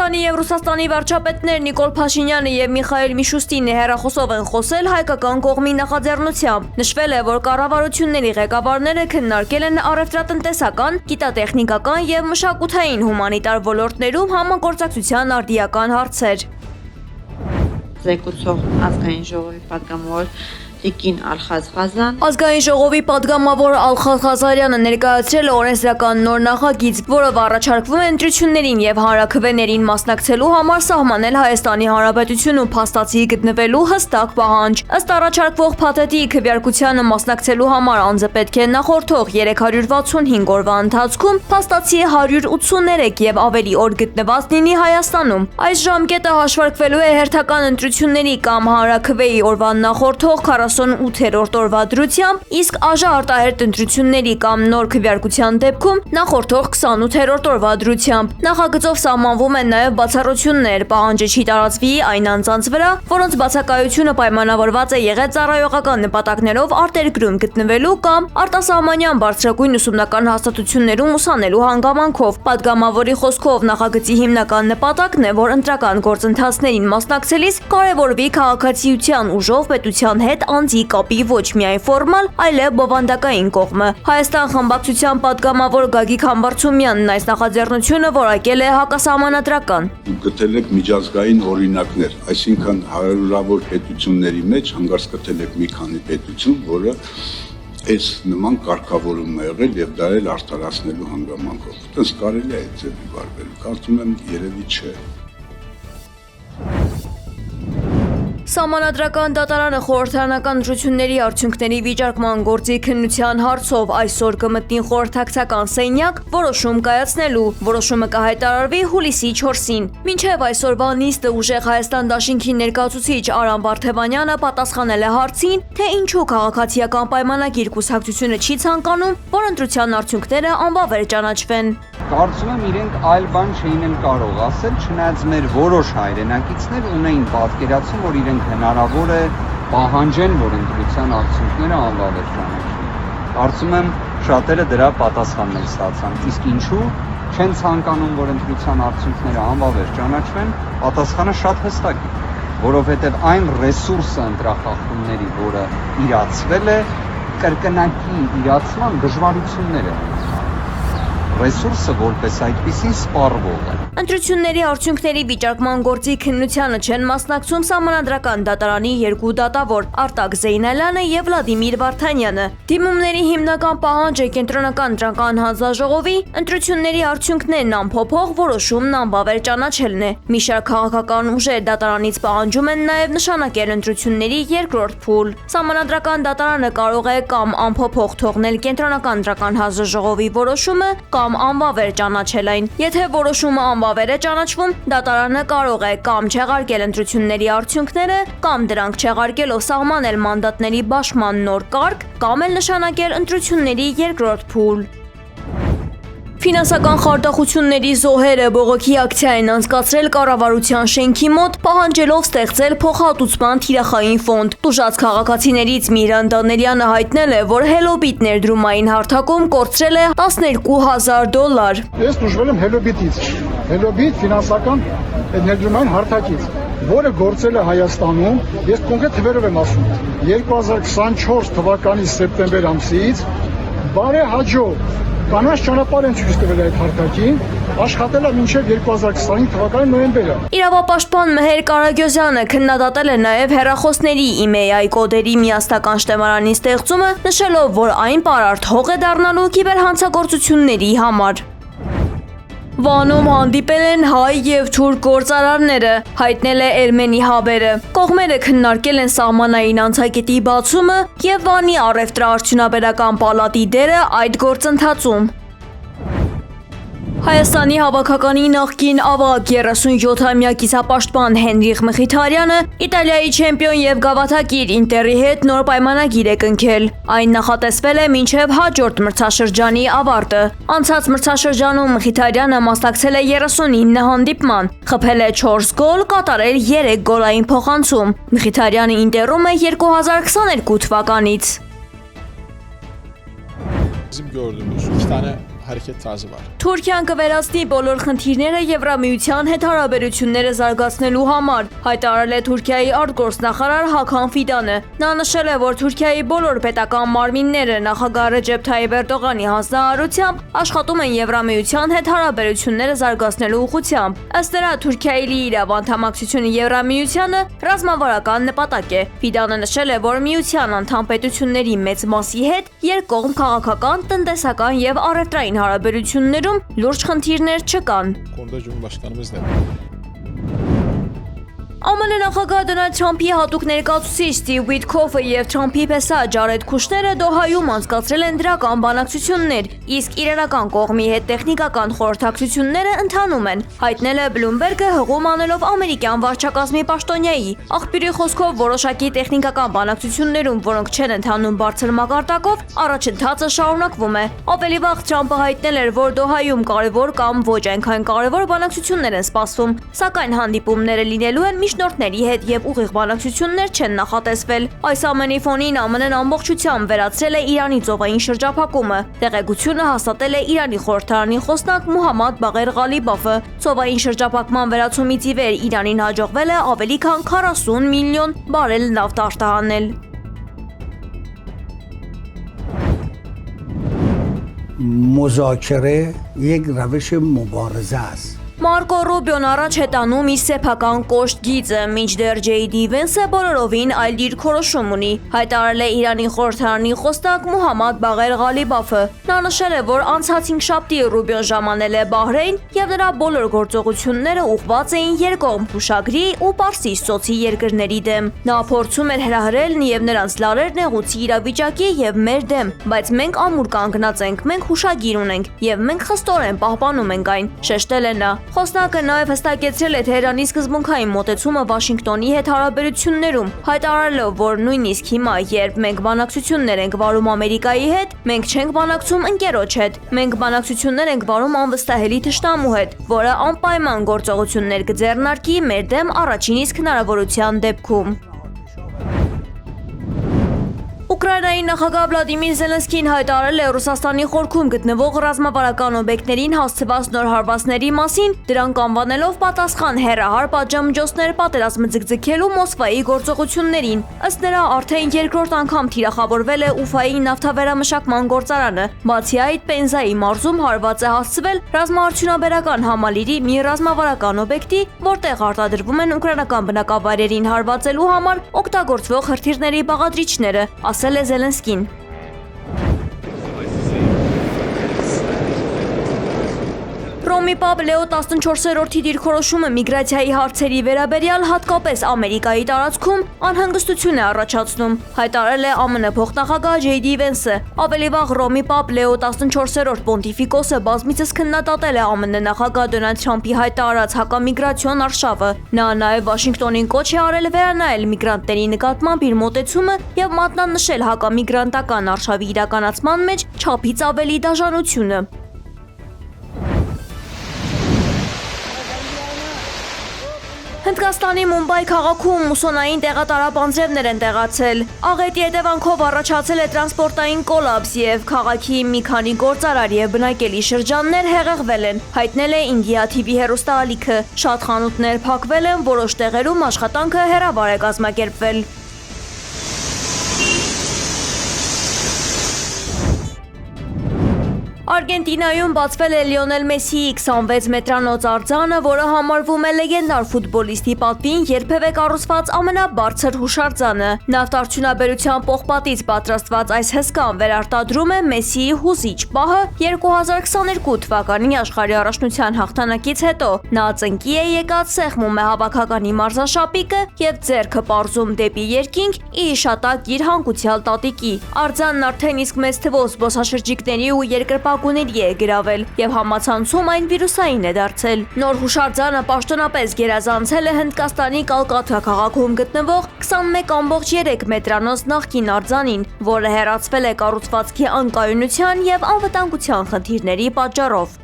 Հայաստանի և Ռուսաստանի վարչապետներ Նիկոլ Փաշինյանը և Միխայիլ Միշուստինը հեռախոսով են խոսել հայկական կողմի նախաձեռնությամբ։ Նշվել է, որ կառավարությունների ղեկավարները քննարկել են առևտրատնտեսական, գիտատեխնիկական և մշակութային հումանիտար ոլորտներում համագործակցության արդիական հարցեր։ Զեկուցող ազգային ժողովի պատգամավոր Տիկին Ալխազ-Ղազան Ազգային ժողովի պատգամավոր Ալխազ-Ղազարյանը ներկայացրել է օրենսդրական նոր նախագիծ, որով առաջարկվում է ընտրություններին և հանրաքվեներին մասնակցելու համար սահմանել Հայաստանի Հանրապետությունում փաստացի գտնվելու հստակ պահանջ։ Ըստ առաջարկվող փաթեթի քվեարկությանը մասնակցելու համար անձը պետք է նախորդող 365 օրվա ընթացքում փաստացի 183 և ավելի օր գտնված լինի Հայաստանում։ Այս ժամկետը հաշվարկվելու է հերթական ընտրությունների կամ հանրաքվեի օրվա նախորդող 48-րդ օրվա դրությամբ, իսկ արտահերթ ընտրությունների կամ նոր քվեարկության դեպքում նախորդող 28-րդ օրվա դրությամբ։ Նախագծով սահմանվում են նաև բացառություններ, պահանջը չի տարածվի այն անձանց վրա, որոնց բացակայությունը պայմանավորված է եղել ծառայողական նպատակներով արտերկրում գտնվելու կամ արտասահմանյան բարձրագույն ուսումնական հաստատություններում ուսանելու հանգամանքով։ Պատգամավորի խոսքով նախագծի հիմնական նպատակն է, որ ընտրական գործընթացներին մասնակցելիս կարևորվի քաղաքացիության ուժով պետության հետ անձի կապի ոչ միայն ֆորմալ, այլև բովանդակային կողմը։ Հայաստան խմբակցության պատգամավոր Գագիկ Համբարձումյանն այս նախաձեռնությունը որակել է հակասահմանադրական։ Գտել եք միջազգային օրինակներ, այսինքն հարյուրավոր պետությունների մեջ հանգարց գտել եք մի քանի պետություն, որը այս նման կարգավորում է եղել եւ դա էլ արդարացնելու հանգամանքով։ Այդպես կարելի է այդ ձևի վարվել։ Կարծում եմ երևի չէ։ Սահմանադրական դատարանը խորհրդարանական ընտրությունների արդյունքների վիճարկման գործի քննության հարցով այսօր կմտնի խորհրդակցական սենյակ որոշում կայացնելու։ Որոշումը կհայտարարվի հուլիսի 4-ին։ Մինչև այսօրվա նիստը ուժեղ Հայաստան դաշինքի ներկայացուցիչ Արամ Վարդևանյանը պատասխանել է հարցին, թե ինչու քաղաքացիական պայմանագիր կուսակցությունը չի ցանկանում, որ ընտրության արդյունքները անբավեր ճանաչվեն։ Կարծում եմ իրենք այլ բան չէին կարող ասել, չնայած մեր որոշ հայրենակիցներ ունեին պատկերացում, որ իրենք հնարավոր է պահանջեն, որ ընտրության արդյունքները անվավեր ճանաչվեն։ Կարծում եմ շատերը դրա պատասխանն են ստացան։ Իսկ ինչու չեն ցանկանում, որ ընտրության արդյունքները անվավեր ճանաչվեն, պատասխանը շատ հստակ է, որովհետև այն ռեսուրսը ընտրախախտումների, որը իրացվել է, կրկնակի իրացման դժվարություններ են։ Ռեսուրսը որպես այդպիսին սպառվող է։ Ընտրությունների արդյունքների վիճարկման գործի քննությանը չեն մասնակցում Սահմանադրական դատարանի երկու դատավոր Արտակ Զեյնալյանը և Վլադիմիր Վարդանյանը։ Դիմումների հիմնական պահանջը Կենտրոնական ընտրական հանձնաժողովի ընտրությունների արդյունքներն անփոփոխ, որոշումն անբավեր ճանաչելն է։ Մի շարք քաղաքական ուժեր դատարանից պահանջում են նաև նշանակել ընտրությունների երկրորդ փուլ։ Սահմանադրական դատարանը կարող է կամ անփոփոխ թողնել Կենտրոնական ընտրական հանձնաժողովի որոշումը կամ անբավեր ճանաչել այն։ Եթե որոշումը անբավեր է ճանաչվում, դատարանը կարող է կամ չեղարկել ընտրությունների արդյունքները, կամ դրանք չեղարկելով սահմանել մանդատների բաշխման նոր կարգ, կամ էլ նշանակել ընտրությունների երկրորդ փուլ։ Ֆինանսական խարդախությունների զոհերը բողոքի ակցիա են անցկացրել կառավարության շենքի մոտ, պահանջելով ստեղծել փոխհատուցման թիրախային ֆոնդ։ Տուժած քաղաքացիներից Միրանդ Դանելյանը հայտնել է, որ Hello-Bit ներդրումային հարթակում կորցրել է $12,000։ Ես տուժվել եմ Hello-Bit-ից։ Hello-Bit ֆինանսական ներդրումային հարթակից, որը գործել է Հայաստանում, ես կոնկրետ թվերով եմ ասում, 2024 թվականի սեպտեմբեր ամսից բարեհաջող կանաչ ճանապարհ են ցույց տվել այդ հարթակին, աշխատել է մինչև 2025 թվականի նոյեմբերը։ Իրավապաշտպան Մեհեր Կարագյոզյանը քննադատել է նաև հեռախոսների email կոդերի միասնական շտեմարանի ստեղծումը, նշելով, որ այն պարարտ հող է դառնալու կիբերհանցագործությունների համար։ Վանում հանդիպել են հայ և թուրք գործարարները, հայտնել է Էրմենի հաբերը։ Կողմերը քննարկել են սահմանային անցակետի բացումը և Վանի առևտրաարդյունաբերական պալատի դերը այդ գործընթացում։ Հայաստանի հավաքականի նախկին ավագ 37-ամյա կիսապաշտպան Հենրիխ Մխիթարյանը Իտալիայի չեմպիոն և գավաթակիր Ինտերի հետ նոր պայմանագիր է կնքել։ Այն նախատեսվել է մինչև հաջորդ մրցաշրջանի ավարտը։ Անցած մրցաշրջանում Մխիթարյանը մասնակցել է 39 հանդիպման, խփել է 4 գոլ, կատարել 3 գոլային փոխանցում։ Մխիթարյանը Ինտերում է 2022 թվականից։ Bizim gördüğümüz 2 tane hareket tarzı var. Թուրքիան կվերացնի բոլոր խնդիրները Եվրամիության հետ հարաբերությունները զարգացնելու համար, հայտարարել է Թուրքիայի արտգործնախարար Հական Ֆիդանը։ Նա նշել է, որ Թուրքիայի բոլոր պետական մարմինները նախագահ Ռեջեփ Թայիփ Էրդողանի հանձնարարությամբ աշխատում են Եվրամիության հետ հարաբերությունները զարգացնելու ուղղությամբ։ Ըստ նրա, Թուրքիայի լիիրավ անդամակցությունը Եվրամիությանը ռազմավարական նպատակ է։ Ֆիդանը նշել է, որ միության անդամ պետությունների մեծ մասի հետ երկկողմ քաղաքական, տնտեսական եւ առևտրային հարաբերություններում լուրջ խնդիրներ չկան։ Konuda Cumhurbaşkanımız da. ԱՄՆ նախագահ Դոնալդ Թրամփի հատուկ ներկայացուցիչ Սթիվ Ուիթքոֆը եւ Թրամփի փեսա Ջարեդ Քուշները Դոհայում անցկացրել են դրական բանակցություններ, իսկ իրանական կողմի հետ տեխնիկական խորհրդակցությունները ընթանում են, հայտնել է Բլումբերգը հղում անելով ամերիկյան վարչակազմի պաշտոնյայի։ Աղբյուրի խոսքով որոշակի տեխնիկական բանակցություններում, որոնք չեն ընթանում բարձր մակարդակով, առաջընթացը շարունակվում է։ Ավելի վաղ Թրամփը հայտնել էր, որ Դոհայում կարևոր կամ ոչ այնքան կարևոր բանակցություններ են սպասվում, սակայն հանդիպումները լինելու են միջնորդների հետ եւ ուղիղ բանակցություններ չեն նախատեսվել։ Այս ամենի ֆոնին ԱՄՆ-ն ամբողջությամբ վերացրել է Իրանի ծովային շրջափակումը։ Տեղեկությունը հաստատել է Իրանի խորհրդարանի խոսնակ Մուհամմադ Բաղեր Ղալիբաֆը։ Ծովային շրջափակման վերացումից ի վեր Իրանին հաջողվել է ավելի քան 40 միլիոն բարել նավթ արտահանել։ مذاکره یک روش مبارزه است. Մարկո Ռուբիոն առաջ է տանում իր սեփական կոշտ գիծը, մինչդեռ Ջեյդի Վենսը բոլորովին այլ դիրքորոշում ունի, հայտարարել է Իրանի խորհրդարանի խոսնակ Մուհամմադ Բաղեր Ղալիբաֆը։ Նա նշել է, որ անցած 5 շաբթի Ռուբիոն ժամանել է Բահրեյն եւ նրա բոլոր գործողությունները ուղղված էին երկկողմ հուշագրի ու Պարսից ծոցի երկրների դեմ։ Նա փորձում էր հրահրել եւ նրանց լարեր նեղուցի իրավիճակի եւ մեր դեմ, բայց մենք ամուր կանգնած ենք, մենք հուշագիր ունենք եւ մենք խստորեն պահպանում ենք այն, շեշտել է նա։ Խոսնակը նաև հստակեցրել է Թեհրանի սկզբունքային մոտեցումը Վաշինգտոնի հետ հարաբերություններում, հայտարարելով, որ նույնիսկ հիմա, երբ մենք բանակցություններ ենք վարում Ամերիկայի հետ, մենք չենք բանակցում ընկերոջ հետ, մենք բանակցություններ ենք վարում անվստահելի թշնամու հետ, որը անպայման գործողություններ կձեռնարկի մեր դեմ առաջին իսկ հնարավորության դեպքում։ Ուկրաինայի նախագահ Վլադիմիր Զելենսկին հայտարարել է Ռուսաստանի խորքում գտնվող ռազմավարական օբյեկտներին հասցված նոր հարվածների մասին, դրանք անվանելով պատասխան հեռահար պատժամիջոցներ պատերազմը ձգձգելու Մոսկվայի գործողություններին։ Ըստ նրա, արդեն երկրորդ անգամ թիրախավորվել է Ուֆայի նավթավերամշակման գործարանը։ Բացի այդ, Պենզայի մարզում հարված է հասցվել ռազմաարդյունաբերական համալիրի մի ռազմավարական օբյեկտի, որտեղ արտադրվում են ուկրաինական բնակավայրերին հարվածելու համար օգտագործվող հրթիռների բաղադրիչները, ասել է Զելենսկին։ Ռոմի Պապ Լեո 14-րդի դիրքորոշումը միգրացիայի հարցերի վերաբերյալ հատկապես Ամերիկայի տարածքում անհանգստություն է առաջացնում, հայտարարել է ԱՄՆ փոխնախագահ Ջեյդի Վենսը։ Ավելի վաղ Ռոմի Պապ Լեո 14-րդ պոնտիֆիկոսը բազմիցս քննադատել է ԱՄՆ նախագահ Դոնալդ Թրամփի հայտարարած հակամիգրացիոն արշավը։ Նա նաև Վաշինգտոնին կոչ է արել վերանայել միգրանտների նկատմամբ իր մոտեցումը եւ մատնանշել հակամիգրանտական արշավի իրականացման մեջ չափից ավելի դաժանությունը։ Հնդկաստանի Մումբայ քաղաքում մուսոնային տեղատարապ անձրևներ են տեղացել։ Աղետի հետևանքով առաջացել է տրանսպորտային կոլապս եւ քաղաքի մի քանի գործարար եւ բնակելի շրջաններ հեղեղվել են, հայտնել է India TV հեռուստաալիքը։ Շատ խանութներ փակվել են, որոշ տեղերում աշխատանքը հեռավար է կազմակերպվել։ Արգենտինայում բացվել է Լիոնել Մեսսիի 26 մետրանոց արձանը, որը համարվում է լեգենդար ֆուտբոլիստի պատվին երբևէ կառուցված ամենաբարձր հուշարձանը։ Նավթարդյունաբերության պողպատից պատրաստված այս հսկան վերարտադրում է Մեսսիի հուզիչ պահը 2022 թվականի աշխարհի առաջնության հաղթանակից հետո։ Նա ծնկի է եկած, սեղմում է հավաքականի մարզաշապիկը եւ ձեռքը պարզում դեպի երկինք՝ ի հիշատակ իր հանգուցյալ տատիկի։ Արձանն արդեն իսկ մեծ թվով զբոսաշրջիկների ու երկրպագուների է գրավել եւ համացանցում այն վիրուսային է դարձել։ Նոր հուշարձանը պաշտոնապես գերազանցել է Հնդկաստանի Կալկաթա քաղաքում գտնվող 21.3 մետրանոց նախկին արձանին, որը հեռացվել է կառուցվածքի անկայունության եւ անվտանգության խնդիրների պատճառով։